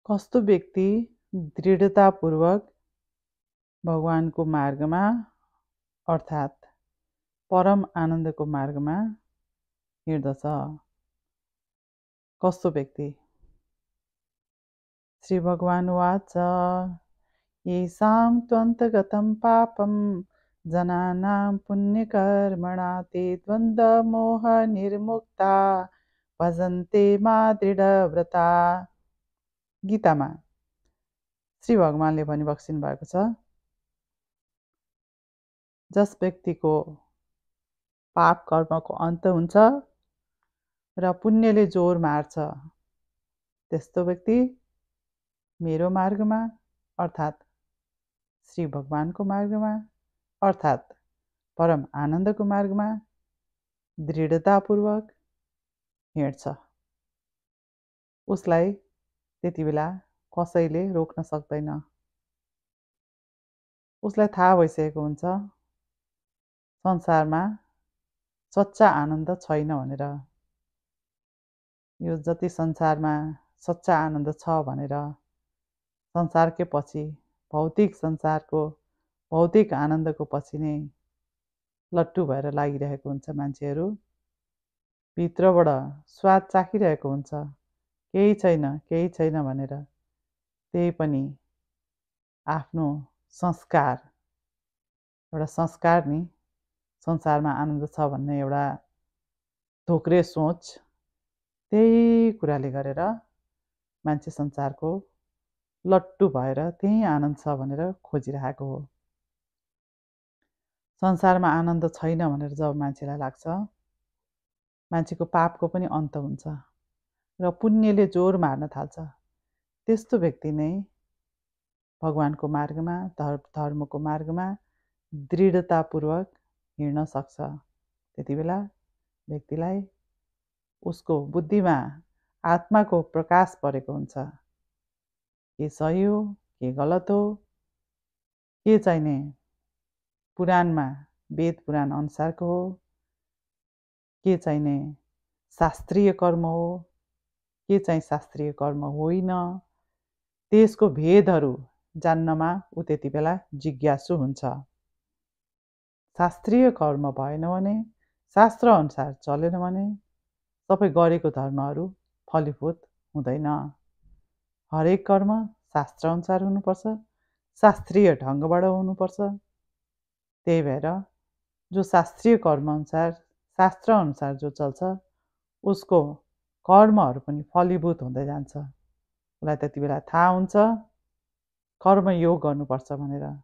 कस्तो व्यक्ति दृढतापूर्वक भगवानको मार्गमा अर्थात् परम आनन्दको मार्गमा हिँड्दछ। कस्तो व्यक्ति? श्री भगवान उवाच येषां त्वन्तगतं पापं जनानां पुण्यकर्मणा ते द्वन्द्वमोहनिर्मुक्ता भजन्ते मा दृढव्रता। गीतामा श्री भगवानले भनिबक्सिनु भएको छ, जस व्यक्तिको पाप कर्मको अन्त हुन्छ र पुण्यले जोर मार्छ, त्यस्तो व्यक्ति मेरो मार्गमा अर्थात् श्री भगवानको मार्गमा अर्थात् परम आनन्दको मार्गमा दृढतापूर्वक हिँड्छ। उसलाई त्यति बेला कसैले रोक्न सक्दैन। उसलाई थाहा भइसकेको हुन्छ संसारमा सच्चा आनन्द छैन भनेर। यो जति संसारमा सच्चा आनन्द छ भनेर संसारकै पछि भौतिक संसारको भौतिक आनन्दको पछि नै लट्टु भएर लागिरहेको हुन्छ मान्छेहरू। भित्रबाट स्वाद चाखिरहेको हुन्छ, केही छैन भनेर। त्यही पनि आफ्नो संस्कार, एउटा संस्कार नि संसारमा आनन्द छ भन्ने एउटा धोक्रे सोच, त्यही कुराले गरेर मान्छे संसारको लट्टु भएर त्यही आनन्द छ भनेर खोजिरहेको हो। संसारमा आनन्द छैन भनेर जब मान्छेलाई लाग्छ, मान्छेको पापको पनि अन्त हुन्छ र पुण्यले जोर मार्न थाल्छ। त्यस्तो व्यक्ति नै भगवानको मार्गमा धर्मको मार्गमा दृढतापूर्वक हिँड्न सक्छ। त्यति बेला व्यक्तिलाई उसको बुद्धिमा आत्माको प्रकाश परेको हुन्छ। के सही हो, के गलत हो, के चाहिने पुराणमा वेद पुराण अनुसारको हो, के चाहिने शास्त्रीय कर्म हो, के चाहिँ शास्त्रीय कर्म होइन, त्यसको भेदहरू जान्नमा ऊ त्यति बेला जिज्ञासु हुन्छ। शास्त्रीय कर्म भएन भने, शास्त्र अनुसार चलेन भने सबै गरेको धर्महरू फलीभूत हुँदैन। हरेक कर्म शास्त्र अनुसार हुनुपर्छ, शास्त्रीय ढङ्गबाट हुनुपर्छ। त्यही भएर जो शास्त्रीय कर्म अनुसार शास्त्र अनुसार जो चल्छ उसको कर्महरू पनि फलीभूत हुँदै जान्छ। उसलाई त्यति बेला थाहा हुन्छ कर्मयोग गर्नुपर्छ भनेर।